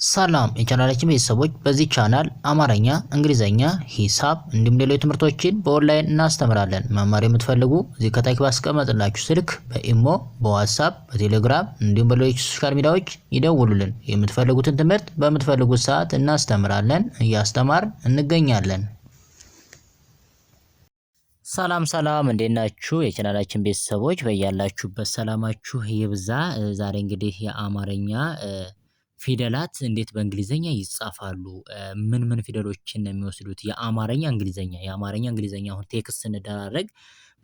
ሰላም የቻናላችን ቤተሰቦች፣ በዚህ ቻናል አማርኛ፣ እንግሊዘኛ፣ ሂሳብ እንዲሁም ሌሎች ትምህርቶችን በኦንላይን እናስተምራለን። መማር የምትፈልጉ እዚህ ከታች ባስቀመጥላችሁ ስልክ በኢሞ፣ በዋትስአፕ፣ በቴሌግራም እንዲሁም በሌሎች ሶሻል ሚዲያዎች ይደውሉልን። የምትፈልጉትን ትምህርት በምትፈልጉት ሰዓት እናስተምራለን፣ እያስተማርን እንገኛለን። ሰላም እንዴት ናችሁ? የቻናላችን ቤተሰቦች በያላችሁበት ሰላማችሁ ይብዛ። ዛሬ እንግዲህ የአማርኛ ፊደላት እንዴት በእንግሊዘኛ ይጻፋሉ? ምን ፊደሎችን ነው የሚወስዱት? የአማርኛ እንግሊዘኛ አሁን ቴክስት ስንደራረግ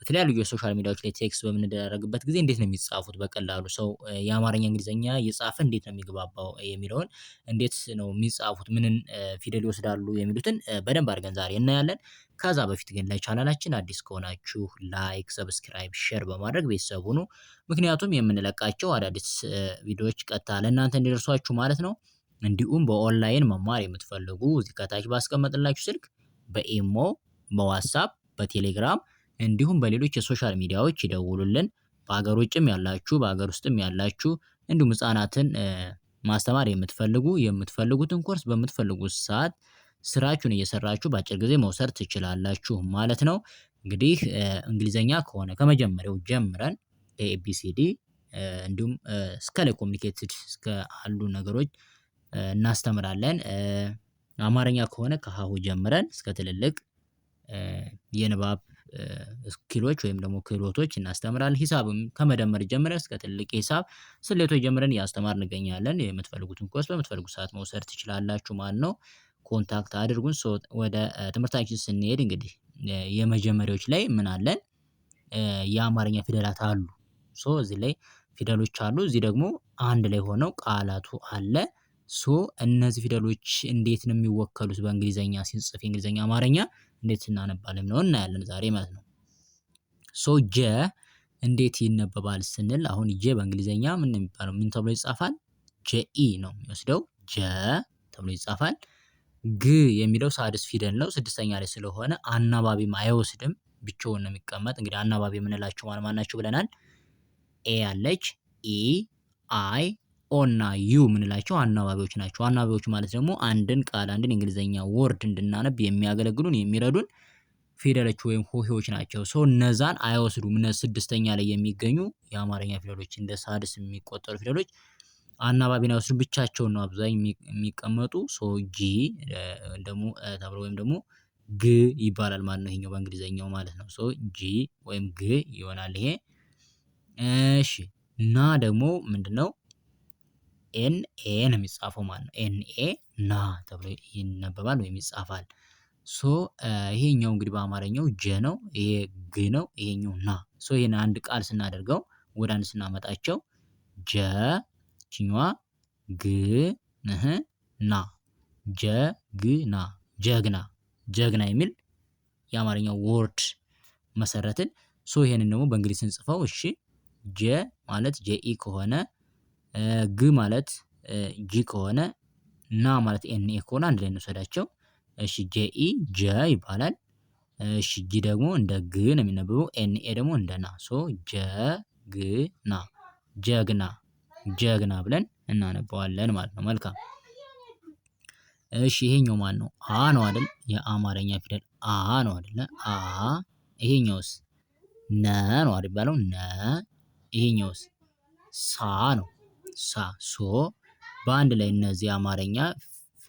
በተለያዩ የሶሻል ሚዲያዎች ላይ ቴክስት በምንደራረግበት ጊዜ እንዴት ነው የሚጻፉት? በቀላሉ ሰው የአማርኛ እንግሊዘኛ እየጻፈ እንዴት ነው የሚግባባው የሚለውን እንዴት ነው የሚጻፉት ምንን ፊደል ይወስዳሉ የሚሉትን በደንብ አድርገን ዛሬ እናያለን። ከዛ በፊት ግን ለቻናላችን አዲስ ከሆናችሁ ላይክ፣ ሰብስክራይብ፣ ሼር በማድረግ ቤተሰብ ሁኑ። ምክንያቱም የምንለቃቸው አዳዲስ ቪዲዮዎች ቀጥታ ለእናንተ እንዲደርሷችሁ ማለት ነው። እንዲሁም በኦንላይን መማር የምትፈልጉ እዚህ ከታች ባስቀመጥላችሁ ስልክ በኢሞ፣ በዋትስአፕ፣ በቴሌግራም እንዲሁም በሌሎች የሶሻል ሚዲያዎች ይደውሉልን። በሀገር ውጭም ያላችሁ በሀገር ውስጥም ያላችሁ እንዲሁም ህጻናትን ማስተማር የምትፈልጉትን ኮርስ በምትፈልጉት ሰዓት ስራችሁን እየሰራችሁ በአጭር ጊዜ መውሰድ ትችላላችሁ ማለት ነው። እንግዲህ እንግሊዘኛ ከሆነ ከመጀመሪያው ጀምረን ኤቢሲዲ እንዲሁም እስከ ላይ ኮሙኒኬትድ እስከ አሉ ነገሮች እናስተምራለን። አማርኛ ከሆነ ከሀሁ ጀምረን እስከ ትልልቅ የንባብ ስኪሎች ወይም ደግሞ ክህሎቶች እናስተምራለን። ሂሳብም ከመደመር ጀምረን እስከ ትልቅ ሂሳብ ስሌቶች ጀምረን እያስተማርን እንገኛለን። የምትፈልጉትን ኮርስ በምትፈልጉት ሰዓት መውሰድ ትችላላችሁ ማለት ነው። ኮንታክት አድርጉን። ወደ ትምህርታችን ስንሄድ እንግዲህ የመጀመሪያዎች ላይ ምን አለን? የአማርኛ ፊደላት አሉ። እዚህ ላይ ፊደሎች አሉ። እዚህ ደግሞ አንድ ላይ ሆነው ቃላቱ አለ። እነዚህ ፊደሎች እንዴት ነው የሚወከሉት በእንግሊዘኛ ሲንጽፍ የእንግሊዘኛ አማርኛ እንዴት እናነባለን ነው እናያለን ዛሬ ማለት ነው። ጀ እንዴት ይነበባል ስንል አሁን ጀ በእንግሊዘኛ ምን ነው የሚባለው? ምን ተብሎ ይጻፋል? ጀኢ ነው የሚወስደው። ጀ ተብሎ ይጻፋል። ግ የሚለው ሳድስ ፊደል ነው። ስድስተኛ ላይ ስለሆነ አናባቢም አይወስድም፣ ብቻውን ነው የሚቀመጥ። እንግዲህ አናባቢ የምንላቸው ማን ናቸው ብለናል? ኤ አለች፣ ኢ፣ አይ፣ ኦ እና ዩ የምንላቸው አናባቢዎች ናቸው። አናባቢዎች ማለት ደግሞ አንድን ቃል አንድን የእንግሊዘኛ ወርድ እንድናነብ የሚያገለግሉን የሚረዱን ፊደሎች ወይም ሆሄዎች ናቸው። እነዛን አይወስዱም። እነዚህ ስድስተኛ ላይ የሚገኙ የአማርኛ ፊደሎች እንደ ሳድስ የሚቆጠሩ ፊደሎች አናባቢን አይወስዱም፣ ብቻቸውን ነው አብዛኛው የሚቀመጡ። ጂ ደግሞ ተብሎ ወይም ደግሞ ግ ይባላል ማለት ነው። ይሄኛው በእንግሊዘኛው ማለት ነው። ጂ ወይም ግ ይሆናል ይሄ። እሺ ና ደግሞ ምንድነው? ኤንኤ ነው የሚጻፈው ማለት ነው። ኤንኤ ና ተብሎ ይነበባል ወይም ይጻፋል። ይሄኛው እንግዲህ በአማርኛው ጀ ነው፣ ይሄ ግ ነው፣ ይሄኛው ና። ይሄን አንድ ቃል ስናደርገው ወደ አንድ ስናመጣቸው ጀ ችኛዋ ግ ና፣ ጀግና፣ ጀግና የሚል የአማርኛው ወርድ መሰረትን። ይሄንን ደግሞ በእንግሊዝ ስንጽፈው እሺ ጀ ማለት ጄኢ ከሆነ ግ ማለት ጂ ከሆነ ና ማለት ኤንኤ ከሆነ አንድ ላይ እንወሰዳቸው። እሺ ጄኢ ጀ ይባላል። እሺ ጂ ደግሞ እንደ ግ ነው የሚነበበው። ኤንኤ ደግሞ እንደ ና። ጀግና፣ ጀግና ብለን እናነባዋለን ማለት ነው። መልካም። እሺ ይሄኛው ማን ነው? አ ነው አይደል? የአማርኛ ፊደል አ ነው አይደል? አ። ይሄኛውስ ነ ነው አይደል የሚባለው? ነ። ይሄኛውስ ሳ ነው። ሳ። በአንድ ላይ እነዚህ አማርኛ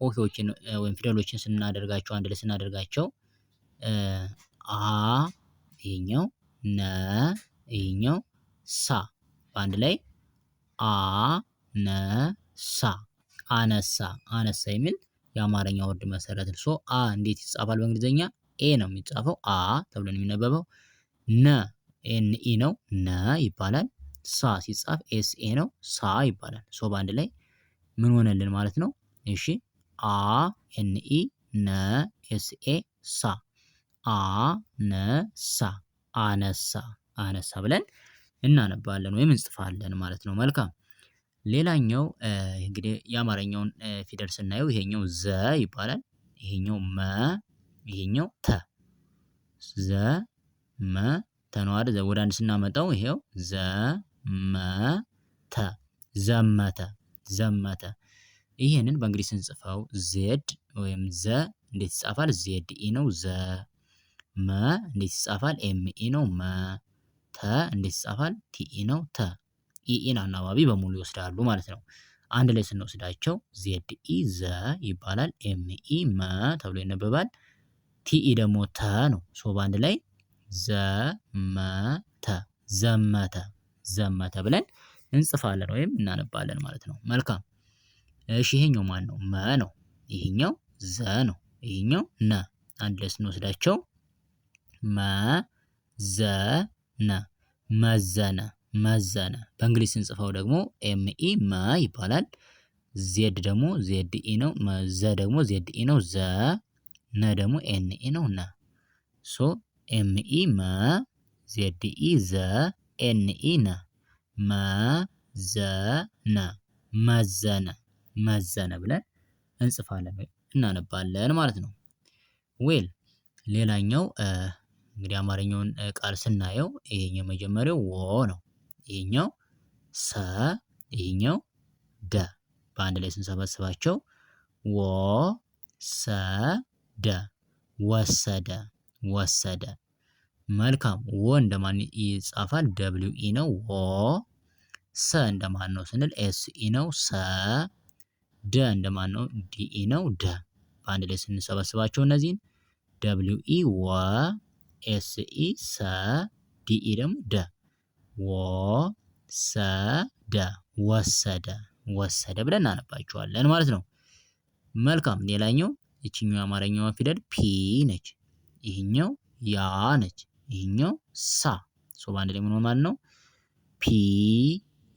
ሆሄዎችን ወይም ፊደሎችን ስናደርጋቸው አንድ ላይ ስናደርጋቸው አ፣ ይሄኛው ነ፣ ይሄኛው ሳ፣ በአንድ ላይ አነሳ፣ አነሳ የሚል የአማርኛ ወርድ መሰረት። አ እንዴት ይጻፋል በእንግሊዘኛ? ኤ ነው የሚጻፈው፣ አ ተብሎ ነው የሚነበበው። ነ ኤንኢ ነው፣ ነ ይባላል። ሳ ሲጻፍ ኤስኤ ነው፣ ሳ ይባላል። በአንድ ላይ ምን ሆነልን ማለት ነው? እሺ አ ኤንኢ ነ ኤስኤ ሳ፣ አነሳ፣ አነሳ ብለን እናነባለን ወይም እንጽፋለን ማለት ነው። መልካም። ሌላኛው እንግዲህ የአማርኛውን ፊደል ስናየው ይሄኛው ዘ ይባላል። ይሄኛው መ፣ ይሄኛው ተ። ዘ መ ተ ነው አይደል? ወደ አንድ ስናመጣው ይሄው ዘ መ ተ፣ ዘመተ። ይሄንን በእንግሊዝ ስንጽፈው ዜድ ወይም ዘ እንዴት ይጻፋል? ዜድ ኢ ነው ዘ። መ እንዴት ይጻፋል? ኤም ኢ ነው መ። ተ እንዴት ይጻፋል? ቲኢ ነው ተ። ኢኢን አናባቢ በሙሉ ይወስዳሉ ማለት ነው። አንድ ላይ ስንወስዳቸው ዜድ ኢ ዘ ይባላል። ኤም ኢ መ ተብሎ ይነበባል። ቲኢ ደግሞ ተ ነው። ሶ በአንድ ላይ ዘመተ ዘመተ ዘመተ ብለን እንጽፋለን ወይም እናነባለን ማለት ነው። መልካም እሺ ይሄኛው ማን ነው? መ ነው። ይሄኛው ዘ ነው። ይሄኛው ነ። አንድ ላይ ስንወስዳቸው መዘነ መዘነ መዘነ። በእንግሊዝ ስንጽፈው ደግሞ ኤምኢ መ ይባላል። ዜድ ደግሞ ዜድ ኢ ነው። ዘ ደግሞ ዜድ ኢ ነው ዘ። ነ ደግሞ ኤን ኢ ነው ነ። ሶ ኤምኢ መ ዜድ ኢ ዘ ኤን ኢ ነ። መዘነ መዘነ መዘነ ብለን እንጽፋለን እናነባለን ማለት ነው። ዌል ሌላኛው እንግዲህ አማርኛውን ቃል ስናየው ይሄኛው መጀመሪያው ወ ነው። ይሄኛው ሰ፣ ይሄኛው ደ። በአንድ ላይ ስንሰበስባቸው ወ ሰ ደ ወሰደ ወሰደ። መልካም ወ እንደማን ይጻፋል? ደብሊው ኢ ነው ወ። ሰ እንደማን ነው ስንል ኤስ ኢ ነው ሰ። ደ እንደማን ነው? ዲኢ ነው ደ። በአንድ ላይ ስንሰበስባቸው እነዚህን ደብሊው ኢ ወ፣ ኤስ ኢ ሰ፣ ዲኢ ደግሞ ደ። ወ ሰ ደ ወሰደ ወሰደ ብለን እናነባቸዋለን ማለት ነው። መልካም ሌላኛው ይችኛው የአማርኛዋ ፊደል ፒ ነች። ይህኛው ያ ነች። ይህኛው ሳ። ሶ በአንድ ላይ ምን ማለት ነው? ፒ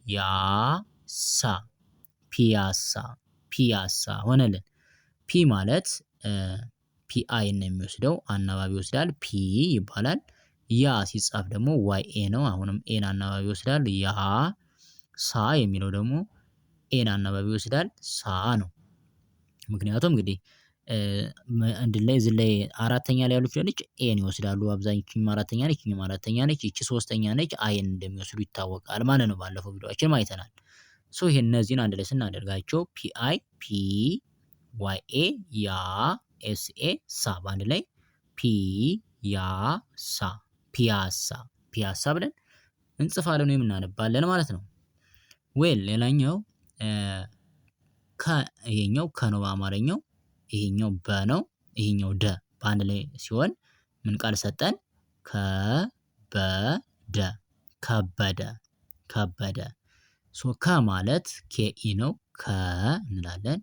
ያ ሳ ፒያሳ ፒያሳ ሆነልን። ፒ ማለት ፒ አይ ነው የሚወስደው አናባቢ ይወስዳል ፒ ይባላል። ያ ሲጻፍ ደግሞ ዋይ ኤ ነው። አሁንም ኤን አናባቢ ይወስዳል ያ። ሳ የሚለው ደግሞ ኤን አናባቢ ይወስዳል ሳ ነው። ምክንያቱም እንግዲህ አንድ ላይ እዚህ ላይ አራተኛ ላይ ያሉት ፊደሎች ኤን ይወስዳሉ። አብዛኞቹም አራተኛ ነች፣ ይቺም አራተኛ ነች፣ ይቺ ሶስተኛ ነች። አይን እንደሚወስዱ ይታወቃል ማለት ነው። ባለፈው ቪዲዮአችን አይተናል። ሶ ይሄን እነዚህን አንድ ላይ ስናደርጋቸው ፒ አይ ፒ ዋይ ኤ ያ ኤስ ኤ ሳ በአንድ ላይ ፒ ያ ሳ ፒያሳ ፒያሳ ብለን እንጽፋለን ወይም እናነባለን ማለት ነው። ዌል ሌላኛው ይሄኛው ከ ነው በአማርኛው። ይሄኛው በ ነው። ይሄኛው ደ በአንድ ላይ ሲሆን ምን ቃል ሰጠን? ከበደ ከበደ ከበደ። ሶ ከ ማለት ኬኢ ነው ከ እንላለን።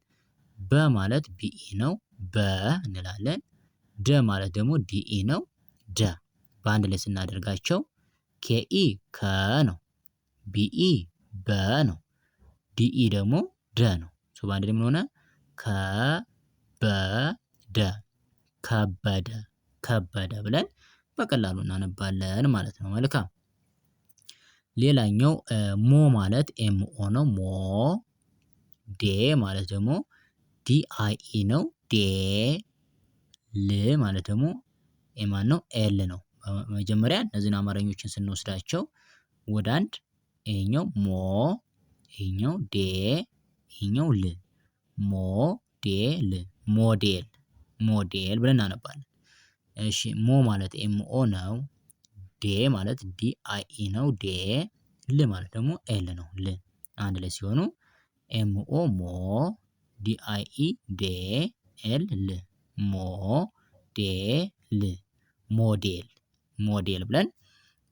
በ ማለት ቢኢ ነው በ እንላለን። ደ ማለት ደግሞ ዲኢ ነው ደ። በአንድ ላይ ስናደርጋቸው ኬኢ ከ ነው። ቢኢ በ ነው። ዲኢ ደግሞ ደ ነው። ሶ በአንድ ላይ ምን ሆነ? ከበደ ከበደ ከበደ ብለን በቀላሉ እናነባለን ማለት ነው። መልካም ሌላኛው ሞ ማለት ኤምኦ ነው ሞ። ዴ ማለት ደግሞ ዲአይኢ ነው ዴ። ል ማለት ደግሞ ኤማን ነው ኤል ነው። መጀመሪያ እነዚህን አማርኞችን ስንወስዳቸው ወደ አንድ ይሄኛው ሞ፣ ይሄኛው ዴ፣ ይሄኛው ል ሞዴል ሞዴል ሞዴል ብለን እናነባለን። እሺ ሞ ማለት ኤምኦ ነው። ዴ ማለት ዲአይኢ ነው ዴ። ል ማለት ደግሞ ኤል ነው ል። አንድ ላይ ሲሆኑ ኤምኦ ሞ፣ ዲአይኢ ዴ፣ ኤል ል ሞዴል ሞዴል ሞዴል ብለን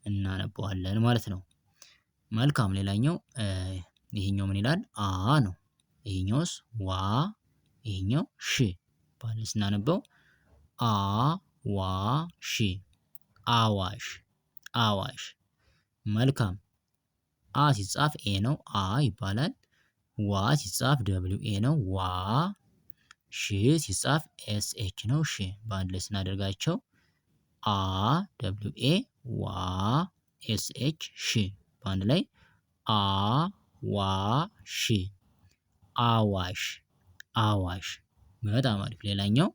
እናነበዋለን ማለት ነው። መልካም ሌላኛው ይሄኛው ምን ይላል? አ ነው። ይሄኛውስ ዋ፣ ይሄኛው ሽ ባለ ስናነበው አ ዋ ሽ አዋሽ አዋሽ። መልካም አ ሲጻፍ ኤ ነው አ ይባላል። ዋ ሲጻፍ ደብሊው ኤ ነው ዋ። ሽ ሲጻፍ ኤስ ኤች ነው ሽ። በአንድ ላይ ስናደርጋቸው አ ደብሊው ኤ ዋ ኤስ ኤች ሽ በአንድ ላይ አ ዋ ሽ አዋሽ አዋሽ። በጣም አሪፍ። ሌላኛው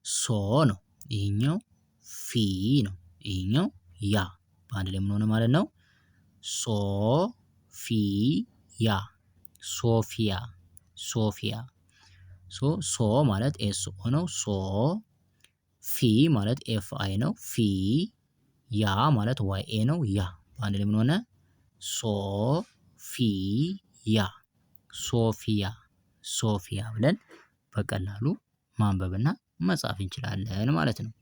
ሶ ነው። ይሄኛው ፊ ነው። ይሄኛው ያ በአንድ ላይ ምን ሆነ ማለት ነው? ሶ ፊ ያ ሶፊያ ሶፊያ። ሶ ማለት ኤስ ኦ ነው። ሶ ፊ ማለት ኤፍ አይ ነው። ፊ ያ ማለት ዋይ ኤ ነው። ያ በአንድ ላይ ምን ሆነ? ሶ ፊ ያ ሶፊያ ሶፊያ ብለን በቀላሉ ማንበብና መጻፍ እንችላለን ማለት ነው።